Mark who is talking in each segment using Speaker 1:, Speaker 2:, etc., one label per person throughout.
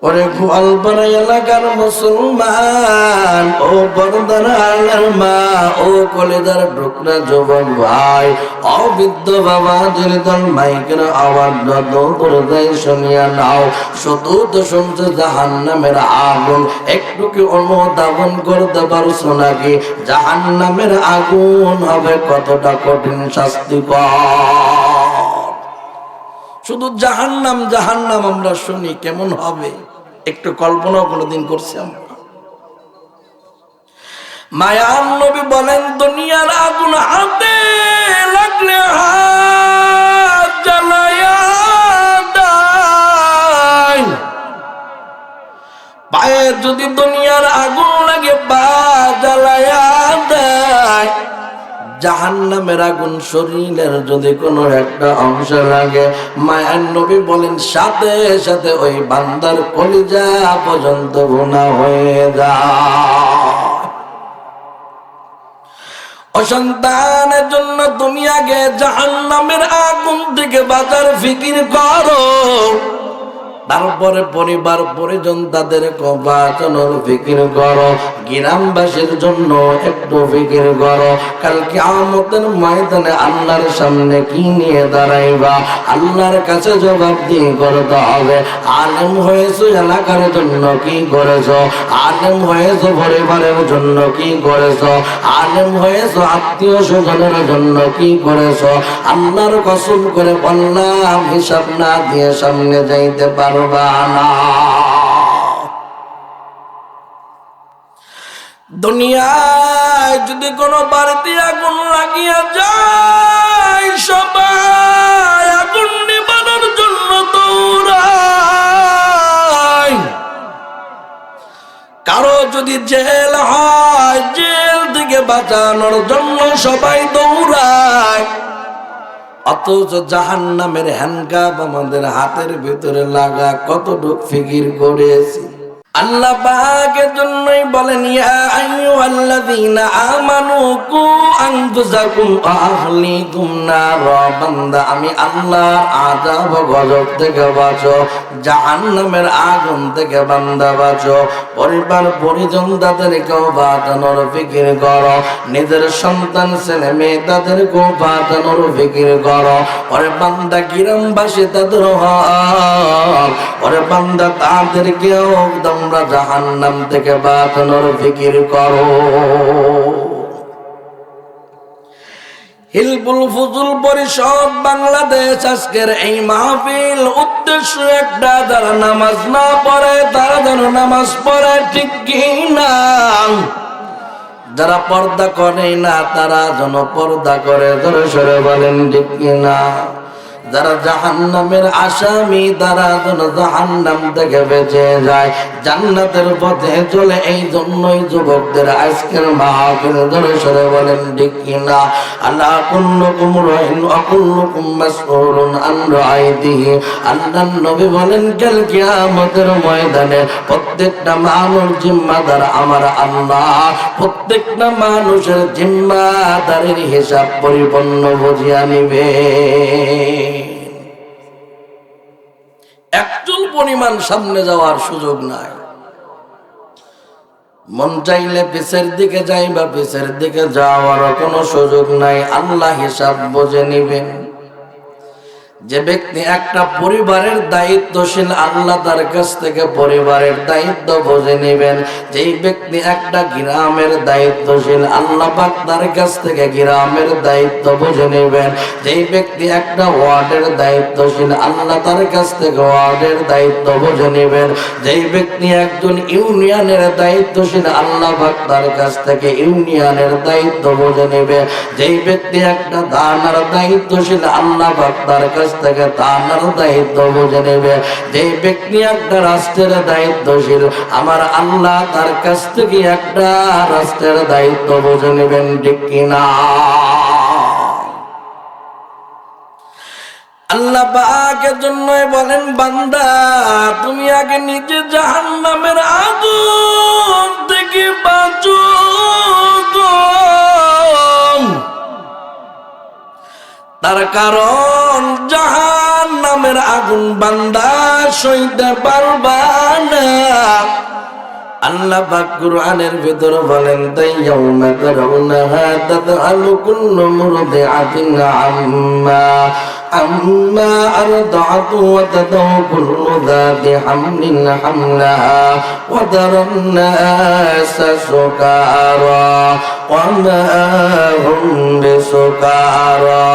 Speaker 1: ওরে গোয়ালপাড়া এলাকার মুসলমান, ও পর্দার আলের মা, ও কলেজার টুকরা যুবক ভাই, অবৃদ্ধ বাবা, দলিতন মাইকের আওয়াজ যত পর্দায় শুনিয়া নাও। শুধু তো শুনছে জাহান্নামের আগুন, একটু কি অনুধাবন করতে পারছো নাকি জাহান্নামের আগুন হবে কতটা কঠিন শাস্তিকর? শুধু জাহান্নাম জাহান্নাম আমরা শুনি, কেমন হবে একটু কল্পনাও কোনোদিন করছি আমরা? মায়ার নবী বলেন, দুনিয়ার আগুন হাতে লাগলে হাত জ্বালায়া দেয়, পায়ে যদি দুনিয়ার আগুন লাগে পা জ্বালায়া দেয়, জাহান্নামের আগুন শরীরের যদি কোনো একটা অংশ লাগে, মায়ার নবী বলেন সাথে সাথে ওই বান্দার কলিজা পর্যন্ত গুনাহ হয়ে যায়। অসন্তানের জন্য তুমি আগে জাহান্নামের আগুন থেকে বাঁচার ফিকির করো, তারপরে পরিবার পরিজন তাদের বাঁচানোর ফিকির করো, গ্রামবাসীর জন্য একটু ফিকির করো। কাল কিয়ামতের ময়দানে আল্লাহর সামনে কি নিয়ে দাঁড়াইবা, আল্লাহর কাছে জবাবদিহি করতে হবে। আলেম হয়েছো এলাকার জন্য কি করেছো, আলেম হয়েছো পরিবারের জন্য কি করেছো, আলেম হয়েছো আত্মীয় স্বজনের জন্য কি করেছো। আল্লাহর কসম করে বললাম, হিসাব না দিয়ে সামনে যাইতে পারবা না। দুনিয়ায় যদি কোনো বাড়িতে আগুন লাগিয়া যায়, সবাই আগুন নিবানোর জন্য দৌড়ায়। কারো যদি জেল হয়, জেল থেকে বাঁচানোর জন্য সবাই দৌড়ায়। অথচ জাহান্নামের হ্যান্ডকাপ আমাদের হাতের ভিতরে লাগা কতটুক ফিকির করেছি। আল্লাহ পাকের জন্যই বলেন, ইয়া আইয়ুহাল্লাযীনা আমানু কু আনফুসাকুম ওয়া আহলিকুম নারা, বান্দা আমি আল্লাহর আযাব গজব থেকে বাঁচো, জাহান্নামের আগুন থেকে বান্দা বাঁচো। পরিবার পরিজন তাদেরকেও বাঁচানোর ফিকির করো, নিজের সন্তান ছেলে মেয়ে তাদেরকেও বাঁচানোর ফিকির করো। ওরে বান্দা গ্রামবাসী তাদের হক, ওরে বান্দা তাদেরকেও তোমরা জাহান্নাম থেকে বাঁচানোর ফিকির করো। হিলফুল ফুজুল পরিষদ বাংলাদেশ আজকের এই মাহফিল উদ্দেশ্য একটা, যারা নামাজ না পড়ে তারা যেন নামাজ পড়ে, ঠিক কি না? যারা পর্দা করে না তারা যেন পর্দা করে, জোরে সরে বলেন ঠিক কি না? যারা জাহান্নামের আসামি তারা যেন জাহান্নাম থেকে বেঁচে যায়, জান্নাতের পথে চলে। এই জন্যই যুবকদের আজকের মাহফিল, জোরে সরে বলেন ঠিক কি না? আল্লাহ কুল্লুকুম রাইন ওয়া কুল্লুকুম মাসউলুন আন রাইতিহি। আল্লাহর নবী বলেন, কাল কিয়ামতের ময়দানে প্রত্যেকটা মানুষ জিম্মাদার আমার আল্লাহ, প্রত্যেকটা মানুষের জিম্মাদারির হিসাব পরিপূর্ণ বুঝিয়া নিবে। একচুল পরিমাণ সামনে যাওয়ার সুযোগ নাই। মন চাইলে পিছের দিকে যাই বা পিছের দিকে যাওয়ারও কোনো সুযোগ নাই। আল্লাহ হিসাব বুঝে নিবেন। যে ব্যক্তি একটা পরিবারের দায়িত্বশীল, আল্লাহ তার কাছ থেকে পরিবারের দায়িত্ব বুঝে নেবেন। যেই ব্যক্তি একটা গ্রামের দায়িত্বশীল, আল্লাহ পাক তার কাছ থেকে গ্রামের দায়িত্ব বুঝে নেবেন। যেই ব্যক্তি একটা ওয়ার্ডের দায়িত্বশীল, আল্লাহ তার কাছ থেকে ওয়ার্ডের দায়িত্ব বুঝে নেবেন। যেই ব্যক্তি একজন ইউনিয়নের দায়িত্বশীল, আল্লাহ পাক তার কাছ থেকে ইউনিয়নের দায়িত্ব বুঝে নেবে। যেই ব্যক্তি একটা থানার দায়িত্বশীল, আল্লাহ পাক তার কাছ থেকে থানার দায়িত্ব বুঝে নেবে। যে ব্যক্তি একটা রাষ্ট্রের দায়িত্বশীল, আমার আল্লাহ তার কাছ থেকে একটা রাষ্ট্রের দায়িত্ব বুঝে নেবেন, ঠিক কিনা? আল্লাহ পাকের জন্যই বলেন, বান্দা তুমি আগে নিজে জাহান্নামের আগুন থেকে বাঁচো। তার কারণ জাহান্নামের আগুন বান্দা সইতে পারবা না। আল্লাহ পাক কুরআনের ভিতর বলেন তাইয়াউমা তারাউনাহা তাযআলু কুল্লু মুরদিআতিন আম্মা আরদাআত ওয়া তাদাউ কুল্লু যাতি হামলিন হামলাহা ওয়া তারান নাসা সুকারা ওয়া মা হুম বিসুকারা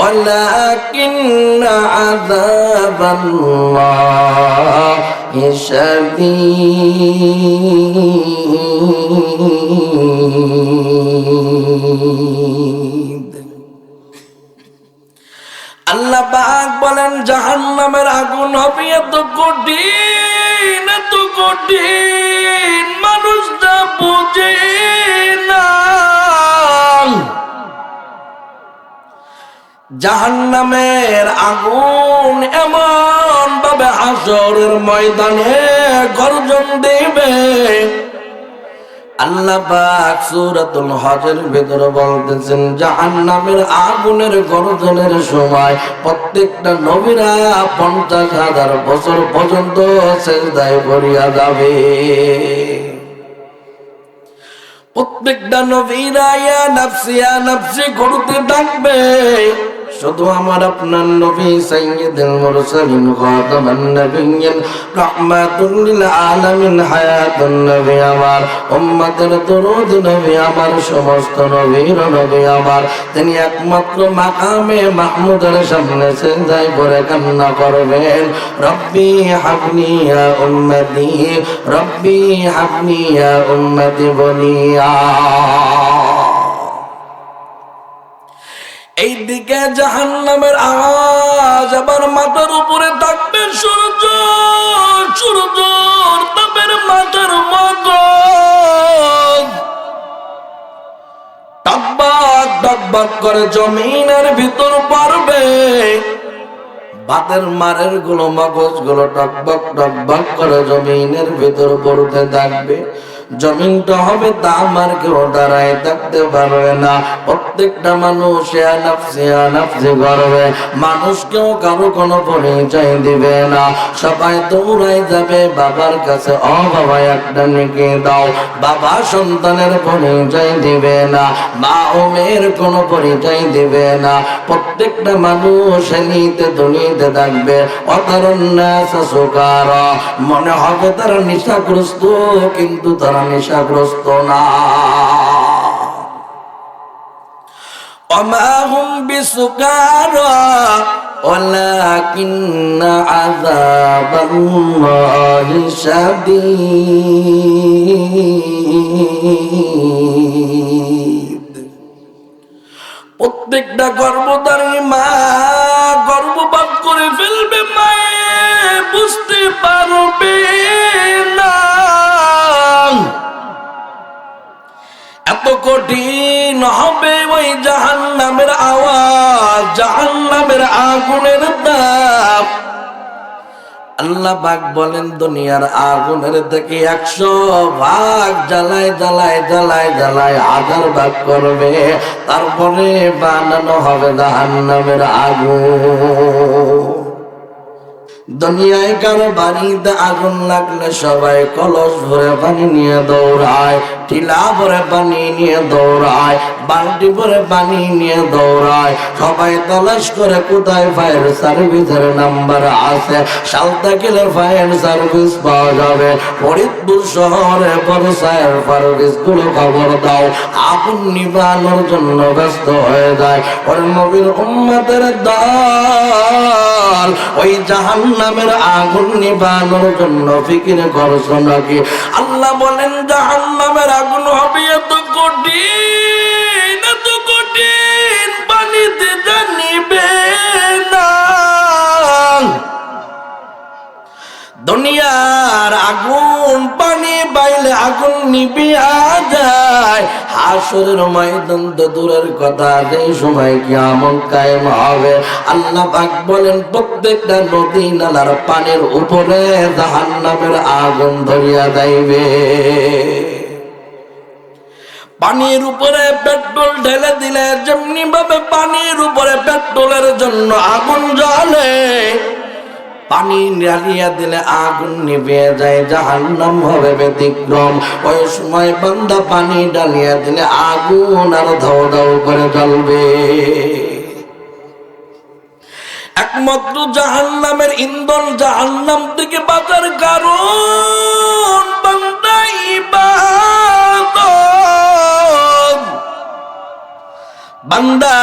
Speaker 1: ولكن عذاب الله شديد আল্লাহ পাক বলেন জাহান্নামের আগুন হবে এত কঠিন মানুষ তা বুঝে না। জাহান্নামের আগুন এমন ভাবে হাসরের ময়দানে গর্জন দেবে। আল্লাহ পাক সূরাতুল হজের ভিতরে বলতেছেন জাহান্নামের আগুনের গর্জনের সময় প্রত্যেকটা নবীরা 50,000 বছর পর্যন্ত সিজদায় পড়িয়া যাবে। প্রত্যেকটা নবীরা ইয়া নাফসি করতে থাকবে। শুধু আমার আপনার নবী সাইয়্যিদুল মুরসালিন খাতামান নবিয়্যিন রাহমাতুল লিল আলামিন হায়াতুন নবী আমার উম্মতের দরুদ নবী আমার সমস্ত নবীর নবী আমার তিনি একমাত্র মাকামে মাহমুদের সামনে সিজদায় পড়ে কান্না করবেন রব্বি হাবলি ইয়া উম্মতি রব্বি হাবলি ইয়া উম্মতি বলিয়া। এইদিকে জাহান্নামের আওয়াজ আবার মাথার উপরে থাকবে সূর্য তাপের মাথার মতো টকবক করে জমিনের ভিতর পড়বে। ভাতের মারের গুলো মগজ গুলো টকবক করে জমিনের ভিতর পড়তে থাকবে। জমিনটা হবে তামার, কেউ দাঁড়ায় থাকতে পারবে না। প্রত্যেকটা মানুষ নাফসি করবে। মানুষ কেউ কারো কোনো পরিচয় দিবে না। সবাই দৌড়াই যাবে বাবার কাছে, ও বাবা একটা নেকি দাও। বাবা সন্তানের পরিচয় দিবে না, মা ও মেয়ের কোনো পরিচয় দিবে না। প্রত্যেকটা মানুষ নিতে দুনিতে থাকবে। অতারণ নাসা সুকারা, মনে হবে তারা নেশাগ্রস্ত, কিন্তু তারা নেশাগ্রস্ত না। ওমা হুম বিসুকারা ওয়ালাকিন্না আযাবাল্লাহি শাদীদ। প্রত্যেকটা গর্ভধারী মা গর্ভপাত করে ফেলবে, মায়ে বুঝতে পারবে না। এত কঠিন হবে ওই জাহান্নামের আওয়াজ, জাহান্নামের আগুনের তাপ। আল্লাহ পাক বলেন দুনিয়ার আগুনের থেকে 100 ভাগ জ্বালায় 1000 ভাগ করবে, তারপরে বানানো হবে জাহান্নামের আগুন। দুনিয়ায় কারো বাড়িতে আগুন লাগলে সবাই কলস ভরে পানি নিয়ে দৌড়ায়, টিলা ভরে পানি নিয়ে দৌড়ায়, বালতি ভরে পানি নিয়ে দৌড়ায়। সবাই তলাশ করে কোথায় ফায়ার সার্ভিসের নাম্বার আছে, সালতা গেলে ফায়ার সার্ভিস পাওয়া যাবে। ফরিদপুর শহরে ফায়ার সার্ভিস গুলো খবর দাও, আগুন নিবানোর জন্য ব্যস্ত হয়ে যায়। ওর নবীর উম্মতের দল ওই জাহান্নামের আগুন নিবানোর জন্য ফিকির করছো নাকি? আল্লাহ বলেন জাহান্নামের আগুন হবে এত কঠিন, পানিতে জানিবে না। দুনিয়ার আগুন পানি বাইলে আগুন নিভিয়া যায়। হাসরের ময়দান তো দূরের কথা, যেই সময় কিয়ামত কায়েম হবে আল্লাহ পাক বলেন প্রত্যেকটা নদী নালার পানির উপরে জাহান্নামের আগুন ধরিয়া যাইবে। পানির উপরে পেট্রোল ঢেলে দিলে যেমনি ভাবে পানির উপরে পেট্রোলের জন্য আগুন জ্বলে, পানি ঢালিয়া দিলে আগুন নিভে যায়, জাহান্নাম হবে ব্যতিক্রম। ওই সময় বান্দা পানি ঢালিয়া দিলে আগুন আর ধাও ধাও করে জ্বলবে। একমাত্র জাহান্নামের ইন্ধন, জাহান্নাম থেকে বাঁচার কারণ বান্দা ইবাদত। বান্দা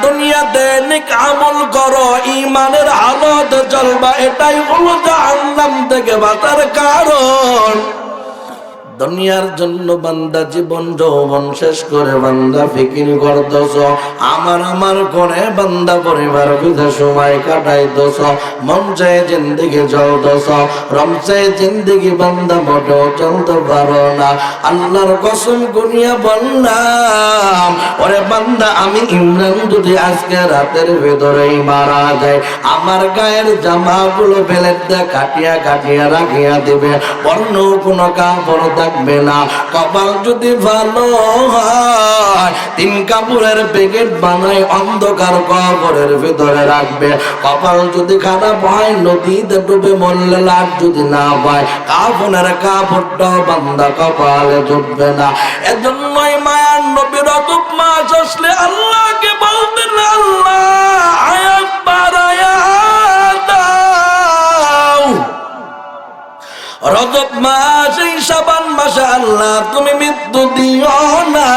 Speaker 1: দুনিয়াতে নেক আমল করো, ঈমানের হালত চলবা, এটাই হলো জাহান্নাম থেকে বাঁচার কারণ। দুনিয়ার জন্য বান্দা জীবন যৌবন শেষ করে বান্দা ফিকির করতেছ, আমার করে বান্দা পরিবার বিধে সময় কাটাইতেছ, মন চায় জিন্দিগি চলতেছ, রম চায় জিন্দিগি বান্দা মোটেও চলতে পারো না। আল্লাহর কসম গুনিয়া বললাম, ওরে বান্দা আমি ইমরান যদি আজকে রাতের ভেতরেই মারা যায়, আমার গায়ের জামাগুলো বেলেট দিয়ে কাটিয়া কাটিয়া রাখিয়া দিবে, অন্য কোনো কাপড় থাকবে না। কপাল যদি ভালো হয় 3 কাপড়ের প্যাকেট বানাই অন্ধকার কবরের ভিতরে রাখবে। কপাল যদি খারাপ হয় নদীতে ডুবে মরলে লাভ যদি না পায়, কাফনের কাপড়টা বান্দা কপালে জুটবে না। এজন্যই মায়ার নবীর রজব মাস আসলে আল্লাহকে বলতেন, আল্লাহ আয়াত বাড়ায়া দাও। রজব মাস এই শাবান মাসে আল্লাহ তুমি মৃত্যু দিও না।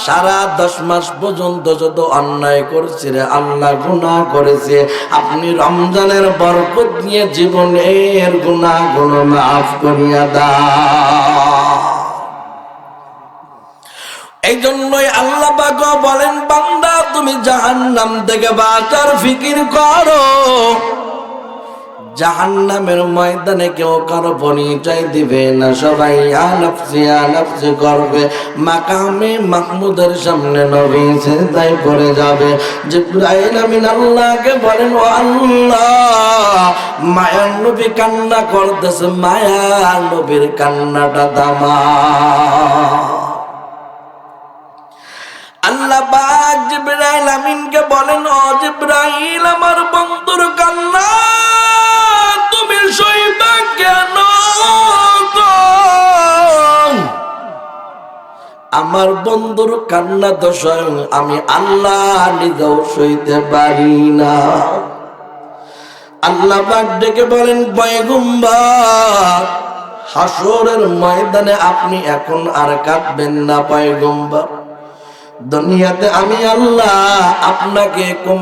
Speaker 1: সারা 10 মাস পর্যন্ত যত অন্যায় করেছে রে আল্লাহ, গুনাহ করেছে, আপনি রমজানের বরকত নিয়ে জীবনের গুনাহগুলো মাফ করিয়া দাও। এই জন্যই আল্লাহ পাক বলেন, বান্দা তুমি জাহান্নাম থেকে বাঁচার ফিকির করো। জাহান্নামের ময়দানে কেউ কারো পরিচয় দিবে না, সবাই আনাফসি করবে। মাকামে মাহমুদের সামনে নবী সিজদায় পড়ে যাবে। জিবরাইল আমিন আল্লাহকে বলেন, ও আল্লাহ মায়ার নবী কান্না করতেছে, মায়ার নবীর কান্নাটা থামা। আল্লাহ পাক জিবরাইল আমিনকে বলেন, ও জিবরাইল আমার বন্ধুর কান্না তুমি সইবা কেন? আমার বন্ধুর কান্না তো স্বয়ং আমি আল্লাহ নিজেও সইতে পারি না। আল্লাহ পাক ডেকে বলেন, পয়গম্বর হাসরের ময়দানে আপনি এখন আর কাঁদবেন না পয়গম্বর। দুনিয়াতে আমি আল্লাহ আপনাকে কম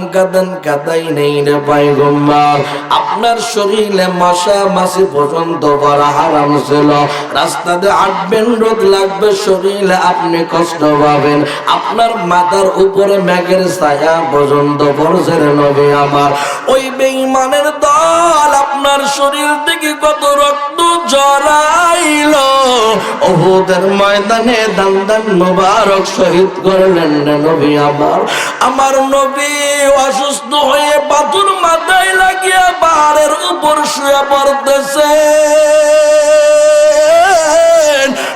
Speaker 1: কাদাই নেই রে পয়গম্বর। আপনার শরীরে মশা মাছি পর্যন্ত করা হারাম ছিল। রাস্তাতে হাঁটবেন, রোদ লাগবে শরীরে, আপনি কষ্ট পাবেন। আপনার মাথার উপরে মেঘের ছায়া পর্যন্ত পড়ছে রে নবী আমার। ওই বেঈমানের দল আপনার শরীর থেকে কত রক্ত ঝরাইল, উহুদের ময়দানে দান দান মোবারক শহীদ করলেন নবী আমার। আমার নবী অসুস্থ হয়ে পাথর মাথায় লাগিয়ে পাহাড়ের উপর শুয়ে পড়তেছে।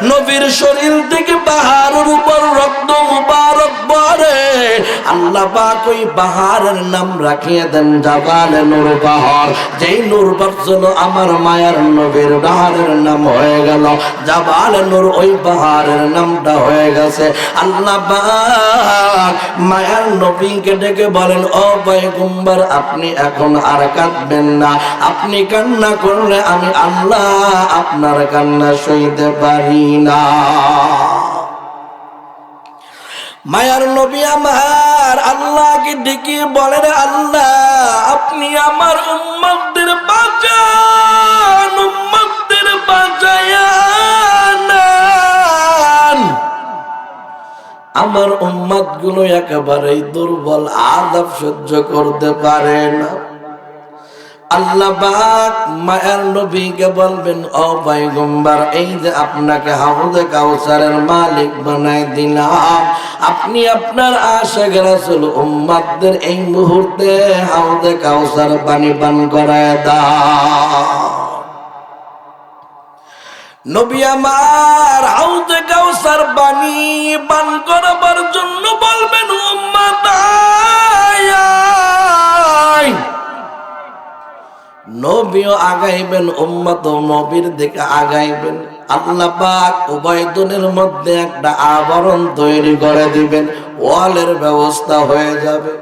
Speaker 1: নবীর শরীর থেকে পাহাড়ের উপর রক্ত মুবারক পড়ে। আল্লাহ পাক ওই পাহাড়ের নাম রাখিয়ে দেন জাবালে নূর পাহাড়। যেই নূর বর্ষল আমার মায়ার নবীর পাহাড়ের নাম হয়ে গেল জাবালে নূর। ওই পাহাড়ের নামটা হয়ে গেছে। আল্লাহ পাক মায়ার নবীকে ডেকে বলেন, ও পয়গম্বর আপনি এখন আর কাঁদবেন না। আপনি কান্না করলে আমি আল্লাহ আপনার কান্না সইতে পারি না। মায়ার নবী আমার আল্লাহকে ডেকে বলেন, আল্লাহ আপনি আমার উম্মতদের বাঁচান, উম্মতদের বাঁচায়া নেন। আমার উম্মত গুলো একেবারেই দুর্বল, আযাব সহ্য করতে পারে না। আল্লাহ পাক মায়ার নবীকে বলবেন, ও পয়গম্বর এই যে আপনাকে হাউজে কাউসারের মালিক বানাই দিলাম, আপনি আপনার আশিক রাসূল উম্মতদের এই মুহূর্তে হাউজে কাউসার পানি পান করায় দাও। নবী আমার হাউজে কাউসার পানি পান করাবার জন্য বলবেন, উম্মত আয়। নবীও আগাইবেন, উম্মতও নবীর দিকে আগাইবেন। আল্লাহ পাক উভয় দুনের মধ্যে একটা আবরণ তৈরি করে দিবেন, ওয়ালের ব্যবস্থা হয়ে যাবে।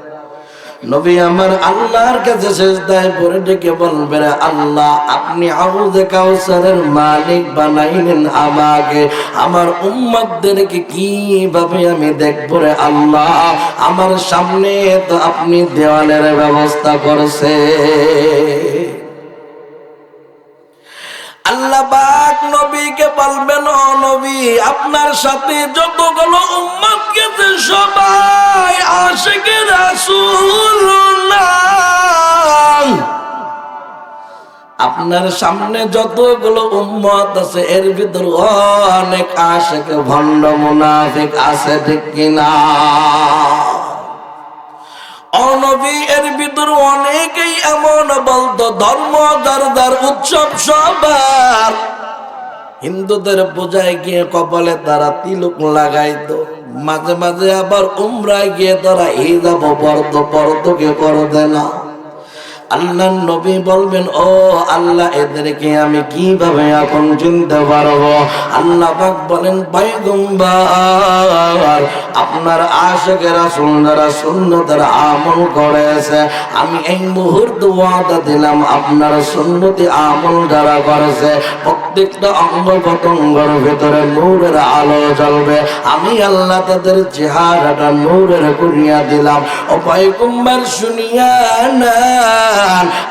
Speaker 1: নবী আমার আল্লাহর কাছে সিজদায় পড়ে ডেকে বলবেন, আল্লাহ আপনি হাউজে কাউসারের মালিক বানাইলেন আমাকে, আমার উম্মতদেরকে কিভাবে আমি দেখব রে আল্লাহ? আমার সামনে তো আপনি দেওয়ালের ব্যবস্থা করছে। আল্লাহ পাক নবীকে বলবেন, ও নবী আপনার সাথে যতগুলো উম্মত গেছে সবাই আশিকে রাসূল না। আপনার সামনে যতগুলো উম্মত আছে এর ভিতর অনেক আশিক ভণ্ড মুনাফিক আছে, ঠিক কিনা? নবী এর ভিতর অনেকেই এমন বলতো ধর্ম দরদার উৎসব সবার, হিন্দুদের পূজায় গিয়ে কপালে তারা তিলক লাগাইতো, মাঝে মাঝে আবার উমরায় গিয়ে তারা হিজাব পরতকে করতে না। আল্লাহ নবী বলবেন, ও আল্লাহ এদেরকে আমি কিভাবে এখন চিনতে পারবো? আল্লাহ পাক বলেন, পয়গম্বর আপনার আশিকে রাসূল যারা সুন্নতের আমল করেছে, আমি এই মুহূর্তে ওয়াদা দিলাম আপনার সুন্নতি আমল যারা করেছে প্রত্যেকটা অঙ্গ প্রত্যঙ্গের ভিতরে নূরের আলো জ্বলবে, আমি আল্লাহ তাদের চেহারাটা নূরের করিয়া দিলাম। ও পয়গম্বর শুনিয়া না,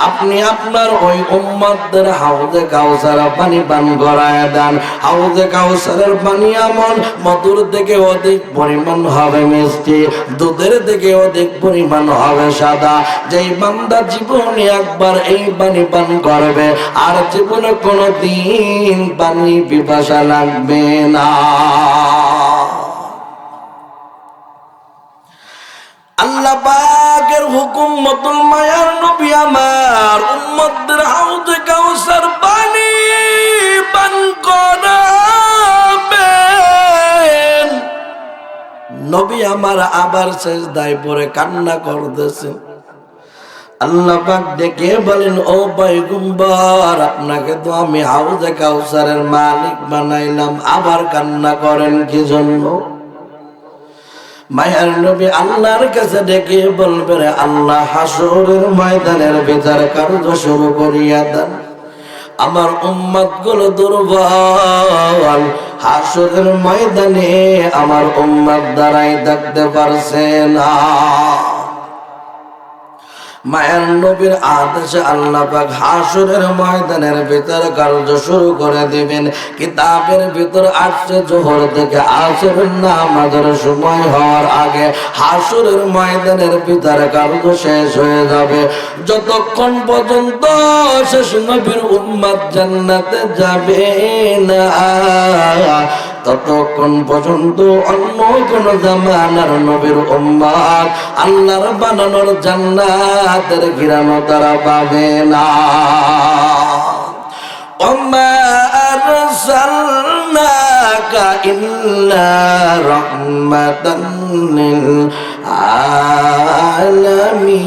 Speaker 1: আপনি আপনার ওই উম্মতদের হাউজে কাউসার পানি পান করায় দেন। হাউজে কাউসারের পানি এমন মধুর থেকে অধিক পরিমাণ হবে মিষ্টি, দুধের থেকে অধিক পরিমাণ হবে সাদা। যেই বান্দা জীবনে একবার এই পানি পান করবে আর জীবনে কোনোদিন পানি পিপাসা লাগবে না। আল্লাহ পাকের হুকুম মতন মায়ার নবী আমার উম্মতদের হাউজে কাউসার পানি পান করাবেন। নবী আমার আবার সিজদায় পড়ে কান্না করতেছেন। আল্লাহ পাক ডেকে বলেন, ও পয়গম্বর আপনাকে তো আমি হাউজে কাউসারের মালিক বানাইলাম, আবার কান্না করেন কি জন্য? মায়ার নবী আল্লাহর কাছে ডেকে বলবে, আল্লাহ হাসরের ময়দানের বিচার কার্য শুরু করিয়া দেন। আমার উম্মত গুলো দুর্বল, হাসরের ময়দানে আমার উম্মত দাঁড়াই থাকতে পারছে না। মায়ের নবীর আদেশে আল্লাহ পাক হাসরের ময়দানের ভিতর কার্য শুরু করে দিবেন। কিতাবের ভিতর আসছে জোহর থেকে আসরের নামাজের সময় হওয়ার আগে হাসরের ময়দানের ভিতর কার্য শেষ হয়ে যাবে। যতক্ষণ পর্যন্ত শেষ নবীর উম্মত জান্নাতে যাবে না, ততক্ষণ পর্যন্ত অন্য কোন জামানার নবীর উম্মত আল্লাহর বানানোর জান্নাতের ঘিরানো তারা পাবে না। ওমা আরসালনাকা ইল্লা রাহমাতান লিল আলামিন।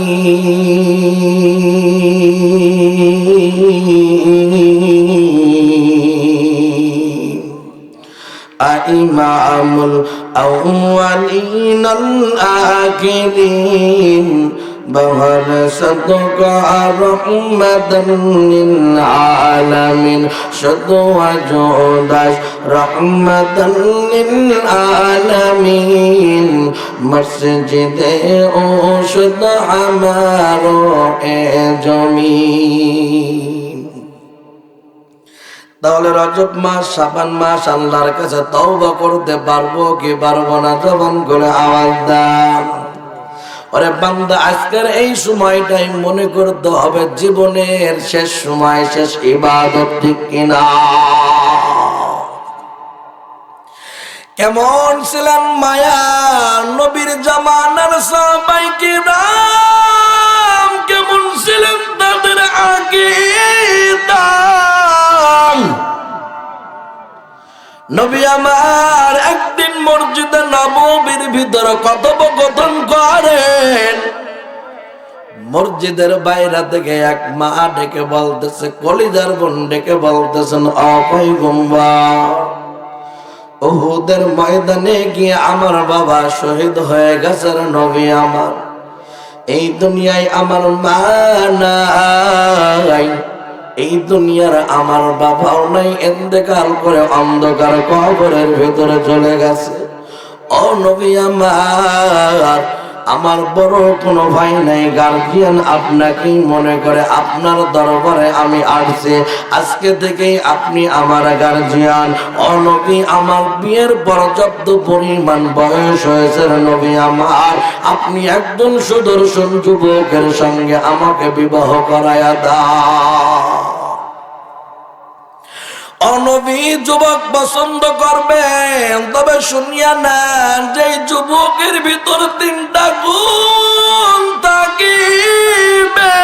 Speaker 1: ইমামুল আউয়ালিন আল আখিরিন বহর সদকা রহমাতান লিল আলামিন। শুধু আজদাস রহমাতান লিল আলামিন। মসজিদে ও শুধু আমারো এ জমিন। তাহলে রজব মাস শাবান মাস আল্লাহর কাছে তওবা করতে পারবো কি পারবো না? জবান করে আওয়াজ দাও। ওরে বান্দা, আজকের এই সময়টাই মনে করতে হবে জীবনের শেষ সময়, শেষ ইবাদত, ঠিক কিনা? কেমন ছিলেন মায়া নবীর জামানার সাহাবায়ে কিরাম, কেমন ছিলেন তাদের আকীদা। নবী আমার একদিন মসজিদে নববীর ভিতরে কথোপকথন করেন। মসজিদের বাইরে থেকে এক মা ডেকে বলতেছে, কলিজার বোন ডেকে বলতেছেন, ও পয়গম্বর, উহুদের ময়দানে গিয়ে আমার বাবা শহীদ হয়ে গেছে নবী আমার। এই দুনিয়ায় আমার মা নাই, এই দুনিয়ার আমার বাবাও নাই, ইন্তেকাল করে অন্ধকার কবরের ভিতরে চলে গেছে। ও নবী আমার বড় কোনো ভাই নাই, গার্জিয়ান আপনাকেই মনে করে আপনার দরবারে আমি আসছি, আজকে থেকেই আপনি আমার গার্জিয়ান। ও নবী আমার বিয়ের পর্যাপ্ত পরিমাণ বয়স হয়েছে নবী আমার, আপনি একজন সুদর্শন যুবকের সঙ্গে আমাকে বিবাহ করায়া দাও। অনবী যুবক পছন্দ করবেন, তবে শুনিয়া নেন যে যুবকের ভিতর তিনটা গুণ থাকিবে।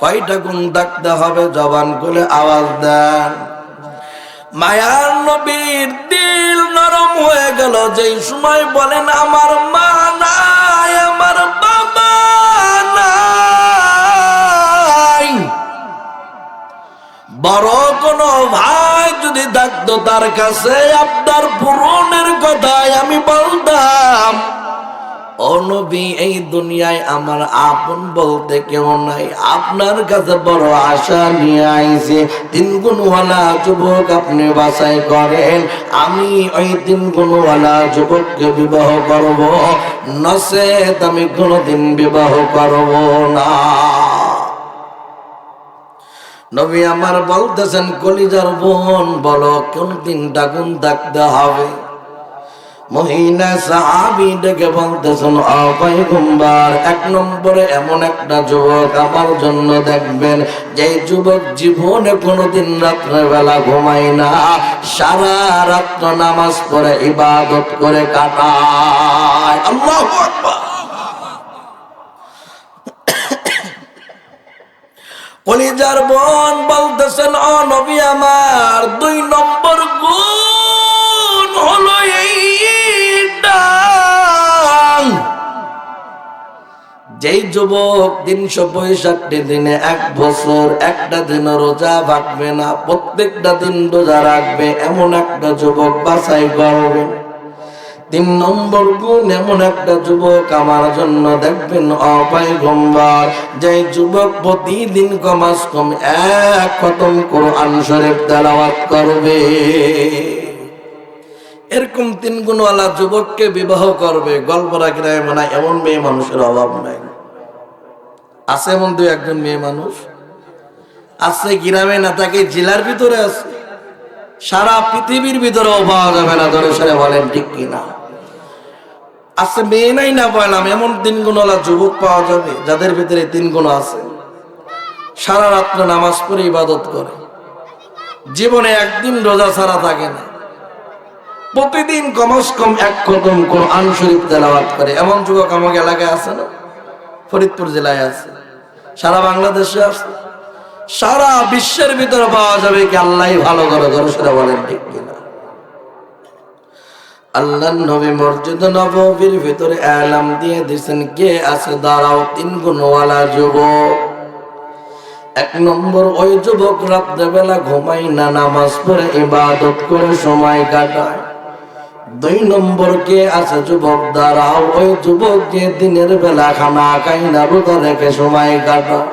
Speaker 1: কয়টা গুণ থাকতে হবে? জবান খুলে আওয়াজ দেন। মায়ার নবীর দিল নরম হয়ে গেল যেই সময় বলেন, আমার মা নাই, আমার বাবা নাই। বড় কোনো ভাই যদি থাকতো তার কাছে আপনার পূরণের কথাই আমি বলতাম, ও নবী এই দুনিয়ায় আমার আপন বলতে কেউ নাই, আপনার কাছে বড় আশা নিয়ে আইছে। তিন গুণওয়ালা যুবক আপনি বাছাই করেন, আমি ওই তিন গুণওয়ালা যুবককে বিবাহ করব, নচেত আমি কোনোদিন বিবাহ করব না। নবী আমার বলতেছেন, কলিজার বোন বলো কোন তিনটা গুণ থাকতে হবে? মহিলা সাহাবী ডেকে বলতেছেন, ও পয়গম্বর, এক নম্বরে এমন একটা যুবক আমার জন্য দেখবেন, যে যুবক জীবনে কোনোদিন রাত্রে বেলা ঘুমায় না, সারা রাত্র নামাজ পড়ে ইবাদত করে কাটায়। আল্লাহু আকবার। কলিজার বোন বলতেছেন, ও নবী আমার, দুই নম্বর গুণ হলো এইটা, যেই যুবক 365 দিনে এক বছর একটা দিন রোজা ভাঙবে না, প্রত্যেকটা দিন রোজা রাখবে, এমন একটা যুবক বাছাই করবেন। 3 নম্বর গুণ এমন একটা যুবক আমার জন্য দেখবেন, ও পয়গম্বর, যে যুবক প্রতিদিন কমাস কম 1 খতম কোরআন শরীফ তেলাওয়াত করবে। এরকম 3 গুণওয়ালা যুবককে বিবাহ করবে। গল্পরা গ্রামে মানে এমন মেয়ে মানুষের অভাব নাই। আছে এমন 2-1 মেয়ে মানুষ আছে, গ্রামে না থাকে, জেলার ভিতরে আছে, সারা পৃথিবীর ভিতরেও পাওয়া যাবে না। ধরে সরে বলেন ঠিক কিনা? আছে, মেয়ে নাই না বললাম, এমন 3 গুণওয়ালা যুবক পাওয়া যাবে যাদের ভিতরে 3 গুণ আছে। সারা রাত্র নামাজ পড়ে ইবাদত করে, জীবনে একদিন রোজা ছাড়া থাকে না, প্রতিদিন কমস কম 1 খতম কোরআন শরীফ তেলাওয়াত করে। এমন যুবক আমাকে এলাকায় আছে না? ফরিদপুর জেলায় আছে, সারা বাংলাদেশে আছে, সারা বিশ্বের ভিতরে পাওয়া যাবে। কি আল্লাহই ভালো করে, ধরে সেটা বলেন ঠিক কিনা? আল্লাহর নবী মসজিদ নববীর ভিতরে এলান দিয়ে দিয়েছেন, কে আছে দাঁড়াও 3 গুণওয়ালা যুবক। 1 নম্বর ওই যুবক রাত্রে বেলা ঘুমাই না, নামাজ পড়ে ইবাদত করে সময় কাটায়। 2 নম্বর কে আছে যুবক দাঁড়াও, ওই যুবক যে দিনের বেলা খানা খাই না, রোজা রেখে সময় কাটায়।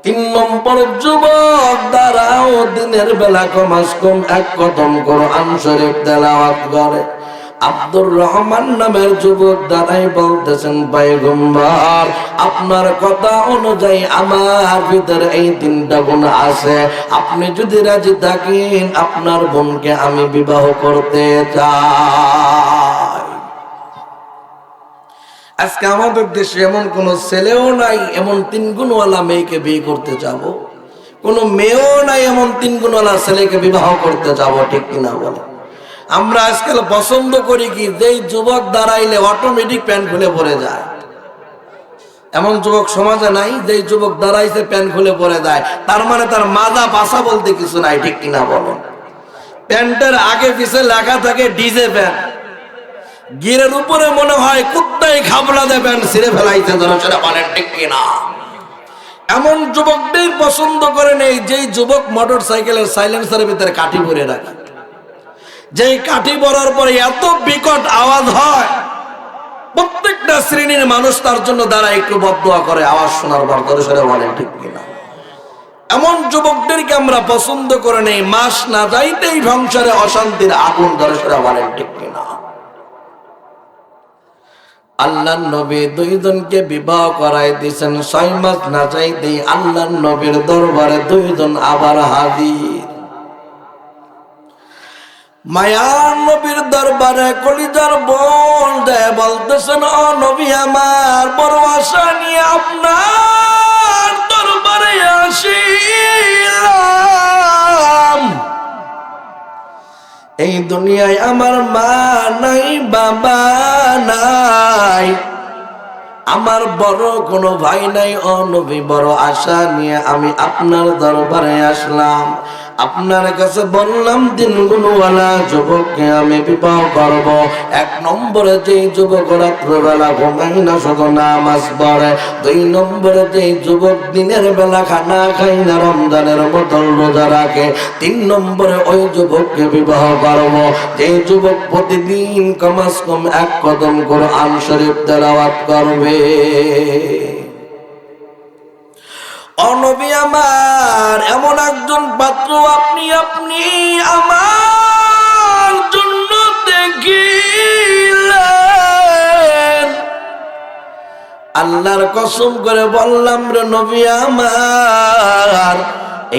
Speaker 1: 3 নম্বর যুবক দাঁড়াও, দিনের বেলা কমাস কম 1 খতম কোরআন শরীফ তেলাওয়াত করে। আব্দুর রহমান নামের যুবক দাঁড়াই বলতেছেন, পয়গম্বর, আপনার কথা অনুযায়ী আমার ভিতরে এই 3টা গুণ আছে, আপনি যদি রাজি থাকেন আপনার বোনকে আমি বিবাহ করতে চাই। আজকে আমাদের দেশে এমন কোন ছেলেও নাই এমন 3 গুণওয়ালা মেয়েকে বিয়ে করতে যাবো, কোন মেয়েও নাই এমন 3 গুণওয়ালা ছেলেকে বিবাহ করতে যাবো, ঠিক কিনা বলে? আমরা আজকাল পছন্দ করি কি, যেই যুবক দাঁড়াইলে অটোমেটিক প্যান্ট খুলে পড়ে যায়। এমন যুবক সমাজে নাই, যেই যুবক দাঁড়াইছে প্যান্ট খুলে পড়ে যায়, তার মানে তার মাজা পাশা বলতে কিছু নাই, ঠিক কিনা বলো? প্যান্টের আগে পিছে লেখা থাকে ডিজে প্যান্ট, গিরের উপরে মনে হয় কুত্তাই খাবলা দেবেন ছিঁড়ে ফেলাইছে, ধরো সেটা বলেন ঠিক কিনা? এমন যুবকদের পছন্দ করে নেই যেই যুবক মোটর সাইকেলের সাইলেন্সারের ভিতরে কাঠি ভরে রাখে, যেই কাঠি ভরার পরে এত বিকট আওয়াজ হয় প্রত্যেকটা শ্রেণীর মানুষ তার জন্য দ্বারা একটু বদদোয়া করে আওয়াজ শোনার পর, ধরে সেটা বলেন ঠিক কিনা? এমন যুবকদেরকে আমরা পছন্দ করে নেই, মাস না যাইতেই সংসারে অশান্তির আগুন, ধরে সেটা বলেন ঠিক কিনা? আল্লাহর নবী দুইজনকে বিবাহ করাই দিয়েছেন, 6 মাস না যাইতেই আল্লাহর নবীর দরবারে দুইজন আবার হাজির। মায়ার নবীর দরবারে কলিজার বোন দেয় বলতেছেন, ও নবী আমার, বড় আশা নিয়ে আপনার দরবারে আসিলাম। এই দুনিয়ায় আমার মা নাই, বাবা নাই, আমার বড় কোনো ভাই নাই। ও নবী, বড় আশা নিয়ে আমি আপনার দরবারে আসলাম। আপনার কাছে বললাম দিনগুলোওয়ালা যুবককে আমি বিবাহ করব। 1 নম্বরে যেই যুবক রাত্রবেলা ঘুমাই না, শুধু নামাজ পড়ে। 2 নম্বরে যেই যুবক দিনের বেলা খানা খাই না, রমজানের মতন রোজা রাখে। 3 নম্বরে ওই যুবককে বিবাহ করব যেই যুবক প্রতিদিন কমাস কম 1 কদম কোরআন শরীফ তেলাওয়াত করবে। ও নবী আমার, এমন একজন পাত্র আপনি আমার জন্য দেখিলেন। আল্লাহর কসম করে বললাম রে নবী আমার,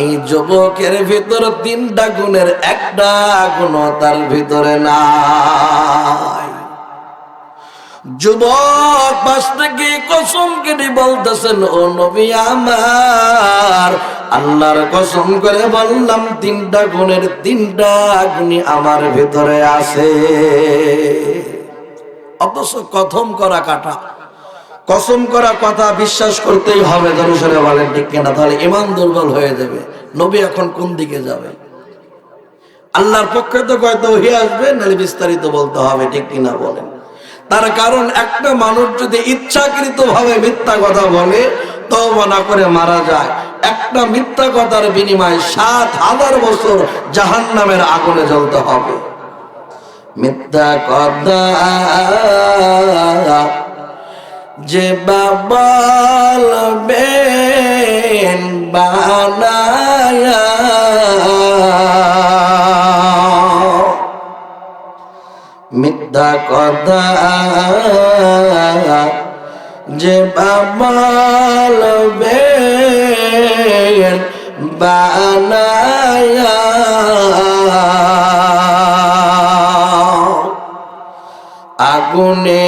Speaker 1: এই যুবকের ভিতর 3টা গুণের 1টা গুণ তার ভিতরে নাই। যুবক পাশ থেকে কসম কেটে বলতেছেন, ও নবী আমার, আল্লাহর কসম করে বললাম 3টা গুণের 3টা গুণই আমার ভিতরে আছে। অথচ কথম করা কাটা, কসম করা কথা বিশ্বাস করতেই হবে, ধরে বলেন ঠিক কিনা? তাহলে ঈমান দুর্বল হয়ে যাবে। নবী এখন কোন দিকে যাবে? আল্লাহর পক্ষে তো হয়তো হয়ে আসবে, নাহলে বিস্তারিত বলতে হবে, ঠিক কিনা বলেন? তার কারণ একটা মানুষ যদি ইচ্ছাকৃত ভাবে মিথ্যা কথা বলে, তওবা না করে মারা যায়, একটা মিথ্যা কথার বিনিময়ে 7000 বছর জাহান্নামের আগুনে জ্বলতে হবে। মিথ্যা কথা যে বলবেন বানায়া, মিথ্যা কথা যে বলবেন বানায়া,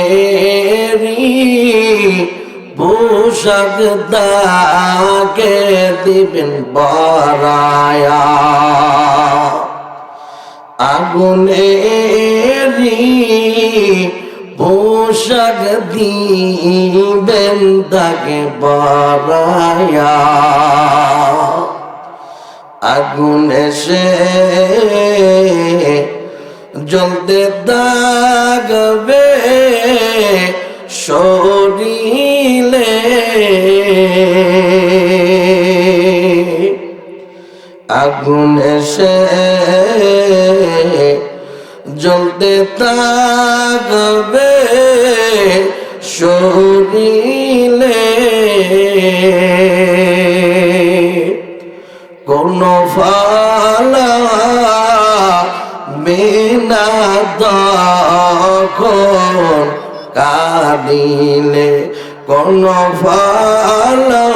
Speaker 1: আগুনেরই পোশাক তাকে দিবেন পরায়া, আগুনেরই পোশাক দিবেন তাকে পরায়া, আগুনে সে জ্বলতে থাকবে শরীরে, আগুনে সে জ্বলতে থাকবে শরীরে, কোন ফালা বিনা তখন কাঁদিলে, কোন ফালা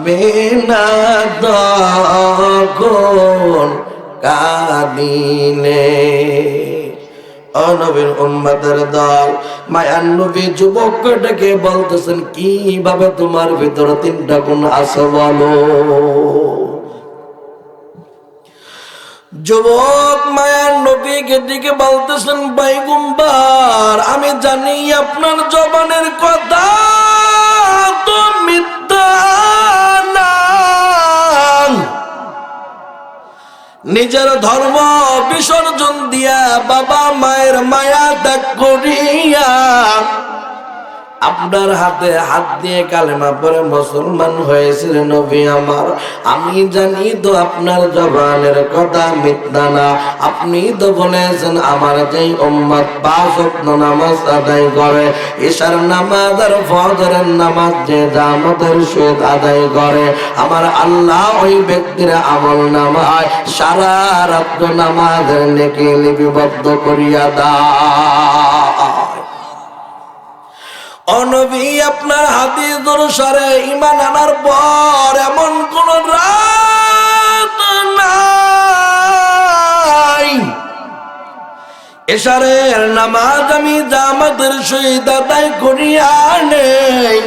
Speaker 1: বিনা তখন কাঁদিলে। ও নবীর উম্মতের দল, মায়ার নবী যুবকটাকে বলতেছেন, কিভাবে তোমার ভিতরে 3টা গুণ আছে বলো? যুবক মায়ার নবীকে দিকে বলতেছেন, পয়গম্বর, আমি জানি আপনার জবানের কথা তো মিথ্যা না, নিজের ধর্ম বিসর্জন দিয়া বাবা মায়ের মায়া ত্যাগ করিয়া আপনার হাতে হাত দিয়ে কালেমা পড়ে মুসলমান হয়েছিলেন নবী আমার। আমি জানি তো আপনার জবানের কথা মিথ্যা না। আপনি তো বলেছেন আমার যেই উম্মত 5 ওয়াক্ত নামাজ আদায় করে, ইশার নামাজ আর ফজরের নামাজ যে জামাতের সহিত আদায় করে, আমার আল্লাহ ওই ব্যক্তির আমল নামায় সারা রাত নামাজের নেকি লিপিবদ্ধ করিয়া দেয়। ও নবী, আপনার হাদিস অনুসারে ঈমান আনার পর এমন কোন রাত নাই এশারের নামাজ আমি জামাতের সহিত আদায় করিয়া নেই,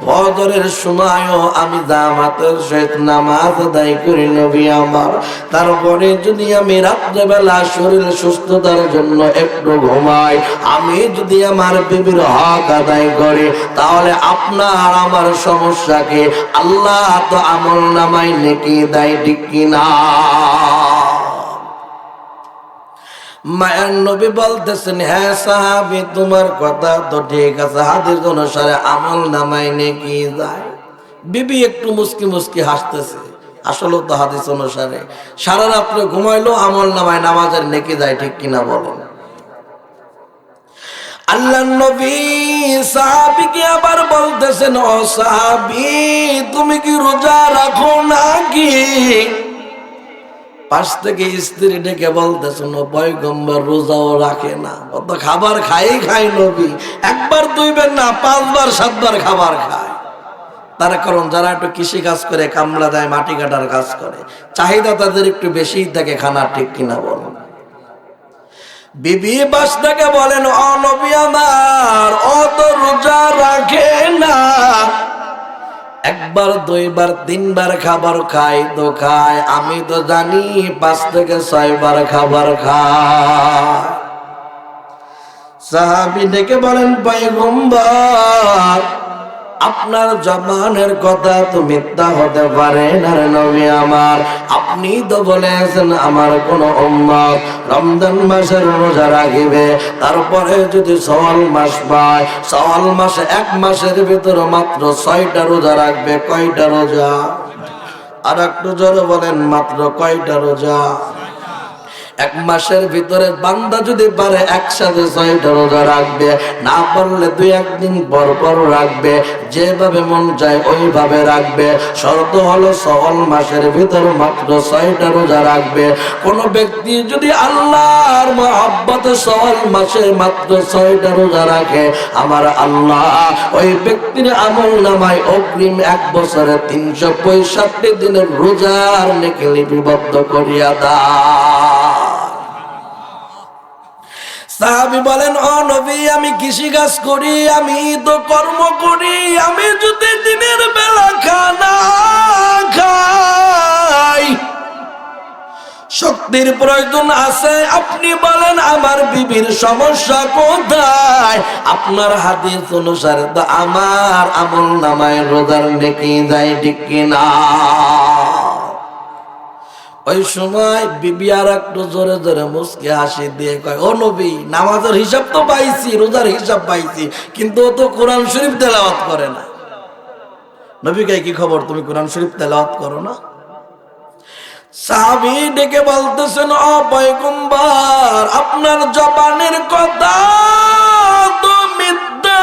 Speaker 1: ফজরের সময়ও আমি জামাতের সহিত নামাজ আদায় করি নবী আমার। তারপরে যদি আমি রাত্রেবেলা শরীর সুস্থতার জন্য একটু ঘুমাই, আমি যদি আমার বিবির হক আদায় করি, তাহলে আপনার আমার সমস্যা কি? আল্লাহ তো আমল নামায় নেকি দেয়, ঠিক কিনা? মায়ের নবী বলতেছেন, হ্যাঁ সাহাবী, তোমার কথা তো ঠিক আছে, হাদিস অনুসারে আমল নামায় নেকি যায়। বিবি একটু মুস্কি মুস্কি হাসতেছে। আসলে তো হাদিস অনুসারে সারা রাত্রে ঘুমাইলো আমল নামায় নামাজের নেকি যায়, ঠিক কিনা বলেন? আল্লাহর নবী সাহাবীকে আবার বলতেছেন, ও সাহাবী, তুমি কি রোজা রাখো নাকি? পাশ থেকে স্ত্রী ডেকে বলতেছেন, পয়গম্বর রোজাও রাখে না, ও তো খাবার খাই নবী, 1 বার 2 বার না, 5 বার 7 বার খাবার খায়। তার কারণ যারা একটু কৃষি কাজ করে, কামলা দেয়, মাটি কাটার কাজ করে, চাহিদা তাদের একটু বেশি থাকে খানা, ঠিক কিনা বলেন? বিবি পাশ থেকে বলেন, ও নবী আমার, ও তো রোজা রাখে না, 1 বার 2 বার 3 বার খাবার খাই তো খায়, আমি তো জানি 5 থেকে 6 বার খাবার খায়। সাহাবী ডেকে বলেন, পয়গম্বর, আপনার জবানের কথা তো মিথ্যা হতে পারে না রে নবী আমার। আপনি তো বলেছেন আমার কোন উম্মত রমজান মাসের রোজা রাখিবে, তারপরে যদি শাওয়াল মাস পায়, শাওয়াল মাসে 1 মাসের ভিতরে মাত্র 6টা রোজা রাখবে। কয়টা রোজা? আর একটু জোরে বলেন, মাত্র কয়টা রোজা? 1 মাসের ভিতরে বান্দা যদি পারে একসাথে 6টা রোজা রাখবে, না পারলে 2-1 দিন পর পর রাখবে, যেভাবে মন চায় ওইভাবে রাখবে। শর্ত হলো শাওয়াল মাসের ভিতরে মাত্র 6টা রোজা রাখবে। কোন ব্যক্তি যদি আল্লাহর মহব্বতে শাওয়াল মাসে মাত্র 6টা রোজা রাখে, আমার আল্লাহ ওই ব্যক্তির আমল নামায় অগ্রিম 1 বছরে 365 দিনের রোজার নেকি লিপিবদ্ধ করিয়া দেয়। সাহাবী বলেন, ও নবী, আমি কৃষি কাজ করি, আমি তো কর্ম করি, আমি যদি দিনের বেলা খানা খাই, শক্তির প্রয়োজন আছে। আপনি বলেন আমার বিবির সমস্যা কোথায়? আপনার হাদিস অনুসারে তো আমার আমল নামায় রোজার নেকি যায়, ঠিক কিনা? ওই সময় বিবি আর একটু জোরে জোরে মুস্কি হাসি দিয়ে কয়, ও নবী, নামাজের হিসাব তো পাইছি, রোজার হিসাব পাইছি, কিন্তু ও তো কোরআন শরীফ তেলাওয়াত করে না। নবী কয়, কি খবর, তুমি কোরআন শরীফ তেলাওয়াত করো না? সাহাবী ডেকে বলতেছেন, ও পয়গম্বর, আপনার জবানের কথা তো মিথ্যা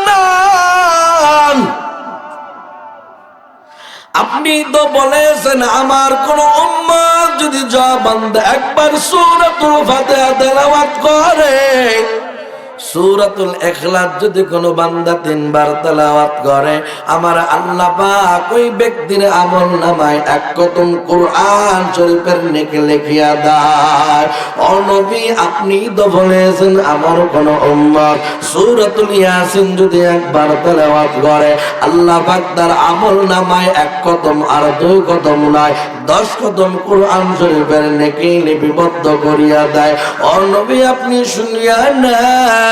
Speaker 1: না। আপনি তো বলেছেন আমার কোন উম্মত যদি জবান দিয়ে 1 বার সূরাতুল ফাতিহা তেলাওয়াত করে, সূরাতুল ইখলাস যদি কোনো বান্দা 3 বার তেলাওয়াত করে, আমার আল্লাহ পাক ওই ব্যক্তির আমল নামায় 1 খতম কোরআন শরীফের নেকি লিখিয়া দেয়। ও নবী, আপনি তো বলেছেন আমার কোন উম্মত সূরাতুল ইয়াসিন যদি 1 বার তেলাওয়াত করে, আল্লাহ পাক তার আমল নামায় 1 খতম আর 2 খতম নয় 10 খতম কোরআন শরীফের নেকি লিপিবদ্ধ করিয়া দেয়। ও নবী, আপনি শুনিয়া না,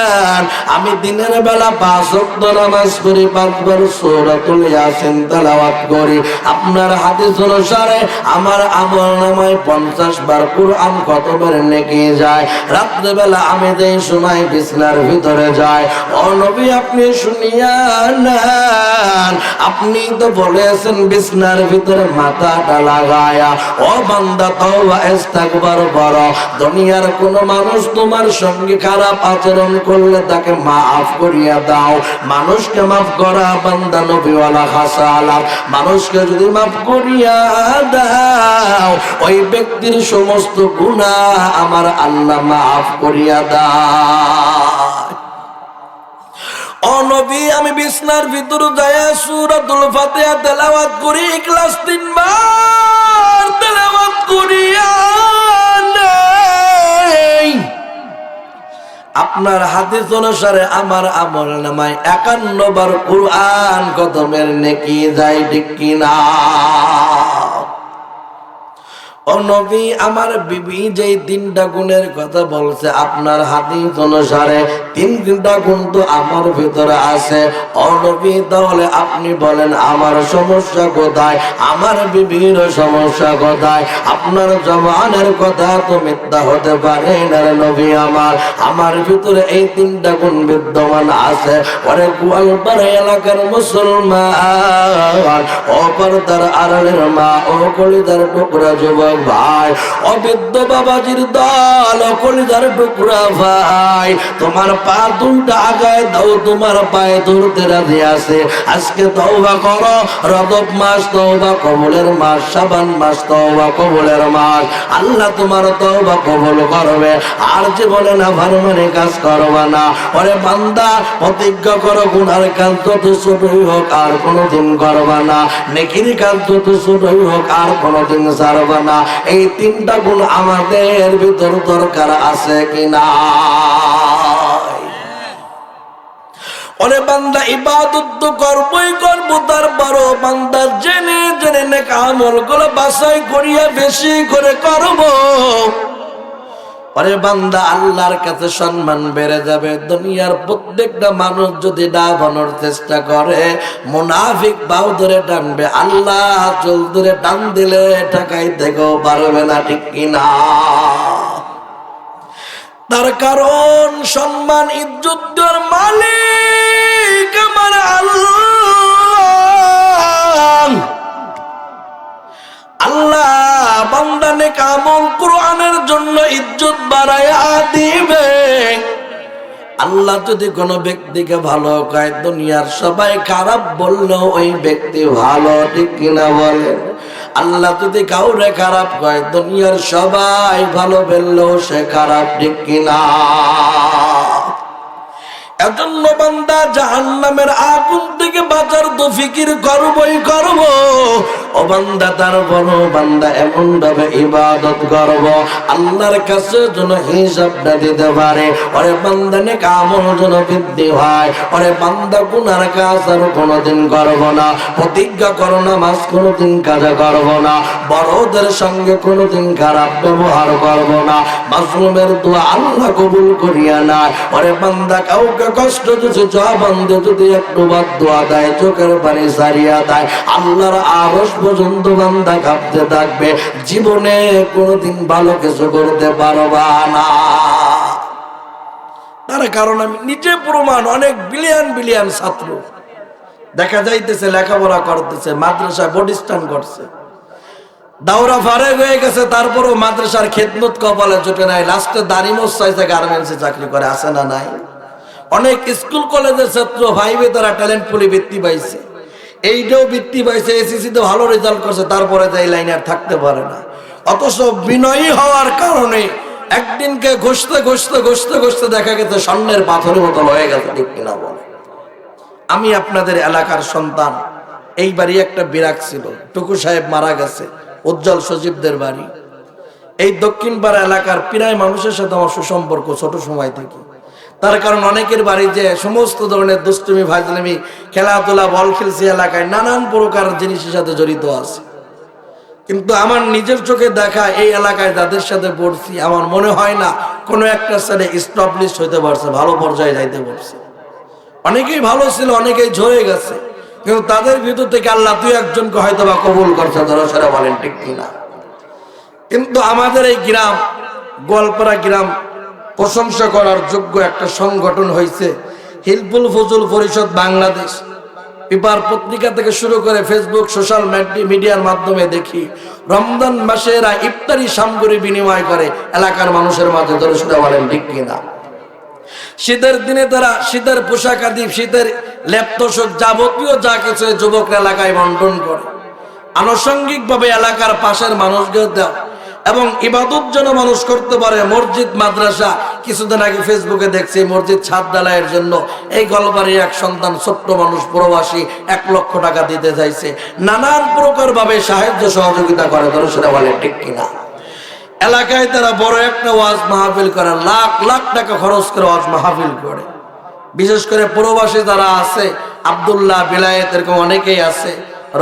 Speaker 1: নেন। আমি দিনের বেলা 5 ওয়াক্ত নামাজ পড়ি, 5 বার সূরাতুল ইয়াসিন তেলাওয়াত করি। আপনার হাদিস অনুসারে আমার আমল নামায় 50 বার কুরআন খতমের নেকি যায়। রাত্রে বেলা আমি যেই সময় বিছনার ভিতরে যাই, ও নবী আপনি শুনিয়া নেন, আপনি তো বলেছেন বিছনার ভিতরে মাথাটা লাগায়া ও বান্দা তওবা ইস্তিগফার করো। দুনিয়ার কোন মানুষ তোমার সঙ্গে খারাপ আচরণ করলে তাকে মাফ করিয়া দাও। মানুষকে মাফ করা বান্দা নবীওয়ালা খাসালাত। মানুষকে যদি মাফ করিয়া দাও, ওই ব্যক্তির সমস্ত গুনাহ আমার আল্লাহ মাফ করিয়া দেয়। ও নবী আমি বিছনার ভিতরে যায়া সূরাতুল ফাতিহা তেলাওয়াত করি, ইখলাস 3 বার তেলাওয়াত করিয়া নেই। আপনার হাদিস অনুসারে আমার আমল নামায় 51 বার কুরআন খতমের নেকি যায়, ঠিক কিনা? ও নবী আমার বিবি যেই 3টা গুণের কথা বলছে, আপনার হাদিস অনুসারে 3টা গুণ তো আমার ভিতরে আছে। ও নবী তাহলে আপনি বলেন আমার সমস্যা কোথায়, আমার বিবির সমস্যা কোথায়? আপনার জবানের কথা তো মিথ্যা হতে পারে না রে নবী আমার ভিতরে এই 3টা গুণ বিদ্যমান আছে। ওরে গোয়ালপাড়া এলাকার মুসলমান, ও পর্দার আড়ালের মা, ও কলিজার টুকরা যুবক ভাই, অবিদ্য বাবাজির দল, কলিজার টুকরা ভাই, তোমার পা দুলটা আগায় দাও, তোমার পায়ে ধরতে রাজি আছে। আজকে তওবা করো, রজব মাস তওবা কবুলের মাস, শাবান মাস তওবা কবুলের মাস। আল্লাহ তোমার তওবা কবুল করবে, আর জীবনে না ভারমানি কাজ করবা না। ওরে বান্দা প্রতিজ্ঞা করো, গুনার কাজ যত ছোটই হোক আর কোনোদিন করবা না, নেকির কাজ যত ছোটই হোক আর কোনোদিন ছাড়বা না। এই 3টা গুণ আমাদের ভিতর দরকার আছে কিনা? ওরে বান্দা ইবাদত তো করবই করব, তারপরও বান্দা জেনে জেনে নেক আমলগুলো বাছাই করিয়া বেশি করে করব। ওরে বান্দা আল্লাহর কাছে সম্মান বেড়ে যাবে। দুনিয়ার প্রত্যেকটা মানুষ যদি ডাবানোর চেষ্টা করে, মুনাফিক বাহু ধরে টানবে, আল্লাহ চুল ধরে টান দিলে ঠেকাই থেকেও পারবে না, ঠিক কিনা? তার কারণ সম্মান ইজ্জত দেওয়ার মালিক আমার আল্লাহ। আল্লাহ বান্দা নেক আমল কুরআনের জন্য ইজ্জত বাড়ায়া দিবে। আল্লাহ যদি কোনো ব্যক্তিকে ভালো কয়, দুনিয়ার সবাই খারাপ বললেও ওই ব্যক্তি ভালো, ঠিক কিনা বলেন? আল্লাহ যদি কাউরে খারাপ কয়, দুনিয়ার সবাই ভালো বললেও সে খারাপ, ঠিক কিনা? এজন্য বান্দা জাহান্নামের আগুন থেকে বাঁচার তো ফিকির করবই করব। ও বান্দা তারপর বান্দা এমন ভাবে ইবাদত করব আল্লাহর কাছে যেন হিসাবটা দিতে পারে। ওরে বান্দা নেক আমল যেন বৃদ্ধি হয়। ওরে বান্দা গুনার কাজ আর কোনোদিন করব না। প্রতিজ্ঞা করো নামাজ কোনোদিন কাজা করব না। বড়দের সঙ্গে কোনোদিন খারাপ ব্যবহার করব না। মাসলুমের দোয়া আল্লাহ কবুল করিয়া না। ওরে বান্দা কাউকে কষ্ট দিছে, জবান দিয়ে যদি একটু বাদ দোয়া দেয়, চোখের পানি সারিয়া দেয়, আল্লাহর আরশ পর্যন্ত বান্দা কাঁপতে থাকবে। জীবনে কোনোদিন ভালো কিছু করতে পারবা না। তার কারণ আমি নিজে প্রমাণ, অনেক বিলিয়ন বিলিয়ন ছাত্র দেখা যাইতেছে লেখাপড়া করতেছে, মাদ্রাসায় প্রতিষ্ঠান করছে, দাওরা ফারেক হয়ে গেছে, তারপরও মাদ্রাসার খেদমত কপালে জুটে নাই, লাস্টে দাড়ি মোছাইছে, গার্মেন্টসে চাকরি করে, আছে না নাই? অনেক স্কুল কলেজের ছাত্র ভাইবে তারা ট্যালেন্ট পুলি বৃত্তি পাইছে, এইটাও বৃত্তি পাইছে, এসএসসিতে ভালো রেজাল্ট করছে, তারপরে যাই লাইনে আর থাকতে পারে না। অথচ বিনয়ী হওয়ার কারণে একদিনকে ঘষতে ঘষতে ঘষতে ঘষতে দেখা গেছে স্বর্ণের পাথরের মতো হয়ে গেছে, ঠিক কিনা বলে? আমি আপনাদের এলাকার সন্তান। এই বাড়ি একটা বিরাগ ছিল, টুকু সাহেব মারা গেছে, উজ্জ্বল সজীবদের বাড়ি। এই দক্ষিণ পাড়া এলাকার প্রায় মানুষের সাথে আমার সুসম্পর্ক ছোট সময় থেকে। তার কারণ অনেকের বাড়ি যে সমস্ত ধরনের দুষ্টুমি, ফাজলামি, খেলাধুলা, বল খেলছে, এলাকায় নানান প্রকার জিনিসের সাথে জড়িত আছে। কিন্তু আমার নিজের চোখে দেখা এই এলাকায় যাদের সাথে পড়ছি, আমার মনে হয় না কোনো একটা ছেলে স্টাবলিশ হইতে পারছে, ভালো পর্যায়ে যাইতে পারছে। অনেকেই ভালো ছিল, অনেকেই ঝরে গেছে, কিন্তু তাদের ভিতর থেকে আল্লাহ দুই একজনকে হয়তো বা কবুল করছে। ধরো সেরা বলেন ঠিক কিনা? কিন্তু আমাদের এই গ্রাম, গোয়ালপাড়া গ্রাম, প্রশংসা করার যোগ্য একটা সংগঠন হয়েছে হিলফুল ফজল পরিষদ বাংলাদেশ। পেপার পত্রিকা থেকে শুরু করে ফেসবুক সোশ্যাল মিডিয়ার মাধ্যমে দেখি রমজান মাসে এরা ইফতারি সামগ্রী বিনিময় করে এলাকার মানুষের মাঝে। ধরে সেটা বলেন ঠিক কিনা? শীতের দিনে তারা শীতের পোশাক আদি, শীতের লেপতোষক যাবতীয় যা কিছু যুবকরা এলাকায় বন্টন করে। আনুষঙ্গিক ভাবে এলাকার পাশের মানুষদের দেওয়া এবং ইবাদত যেন মানুষ করতে পারে। মসজিদ মাদ্রাসা, কিছুদিন আগে ফেসবুকে দেখছি মসজিদ ছাদ ঢালাইয়ের জন্য এই গলবাড়ির এক সন্তান ছোট্ট মানুষ প্রবাসী 1 লক্ষ টাকা দিতে চাইছে। নানান প্রকার ভাবে সাহায্য সহযোগিতা করে। ধরো সেটা বলে ঠিক কিনা? এলাকায় তারা বড় একটা ওয়াজ মাহফিল করে, লাখ লাখ টাকা খরচ করে ওয়াজ মাহফিল করে। বিশেষ করে প্রবাসী যারা আছে, আব্দুল্লাহ, বিলায়েত, এরকম অনেকেই আছে,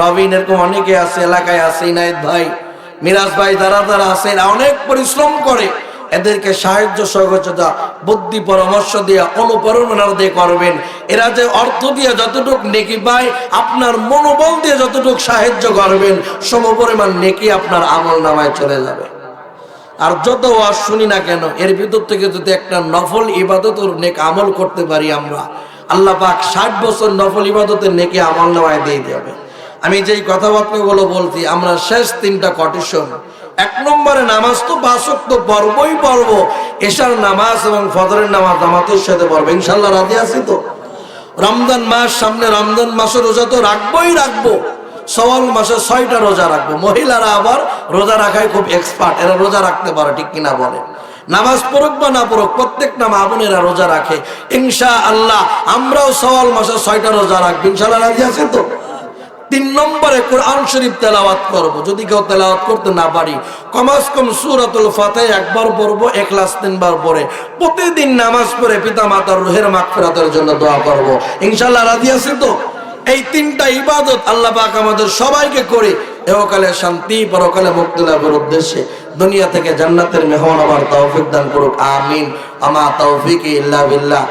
Speaker 1: রবিন, এরকম অনেকে আছে এলাকায় আছে, ইনায়েত ভাই, মিরাজ ভাই, যারা যারা আছে এরা অনেক পরিশ্রম করে। এদেরকে সাহায্য সহযোগিতা বুদ্ধি পরামর্শ দিয়ে অনুপ্রেরণা দিয়ে করবেন। এরা যে অর্থ দিয়ে যতটুক নেকি পায়, আপনার মনোবল দিয়ে যতটুক সাহায্য করবেন, সমপরিমাণ নেকি আপনার আমল নামায় চলে যাবে। আর যত ওয়াজ শুনি না কেন, এর ভিতর থেকে যদি একটা নফল ইবাদত ও নেক আমল করতে পারি আমরা, আল্লাহ পাক 60 বছর নফল ইবাদতের নেকি আমল নামায় দিয়ে দেবে। আমি যেই কথাবার্তাগুলো বলছি, আমরা শেষ 3টা কন্ডিশন। 1 নম্বরে নামাজ তো 5 ওয়াক্ত পড়বই পড়ব, এশার নামাজ এবং ফজরের নামাজ জামাতের সাথে পড়ব। ইনশাআল্লাহ রাজি আছি তো? রমজান মাস সামনে, রমজান মাসের রোজা তো রাখবোই রাখবো। শাওয়াল মাসে 6টা রোজা রাখবো। মহিলারা আবার রোজা রাখায় খুব এক্সপার্ট, এরা রোজা রাখতে পারে, ঠিক কিনা বলে? নামাজ পড়ুক বা না পড়ুক, প্রত্যেকটা মা বোনেরা রোজা রাখে। ইনশাআল্লাহ আমরাও শাওয়াল মাসে 6টা রোজা রাখবো। ইনশাআল্লাহ রাজি আছেন তো? 3 নম্বরে কোরআন শরীফ তেলাওয়াত করব। যদি কেউ তেলাওয়াত করতে না পারি, কমাস কম সূরাতুল ফাতিহা একবার পড়বো, ইখলাস 3 বার পড়ে প্রতিদিন নামাজ পড়ে পিতা মাতার রুহের মাগফিরাতের জন্য দোয়া করব। ইনশাআল্লাহ রাজি আছেন তো? এই 3টা ইবাদত আল্লাহ পাক আমাদের সবাইকে করে ইহকালে শান্তি, পরকালে মুক্তি লাভের উদ্দেশ্যে দুনিয়া থেকে জান্নাতের মেহমান হওয়ার তৌফিক দান করুক। আমিন। আমা তৌফিক ইল্লা বিল্লাহ।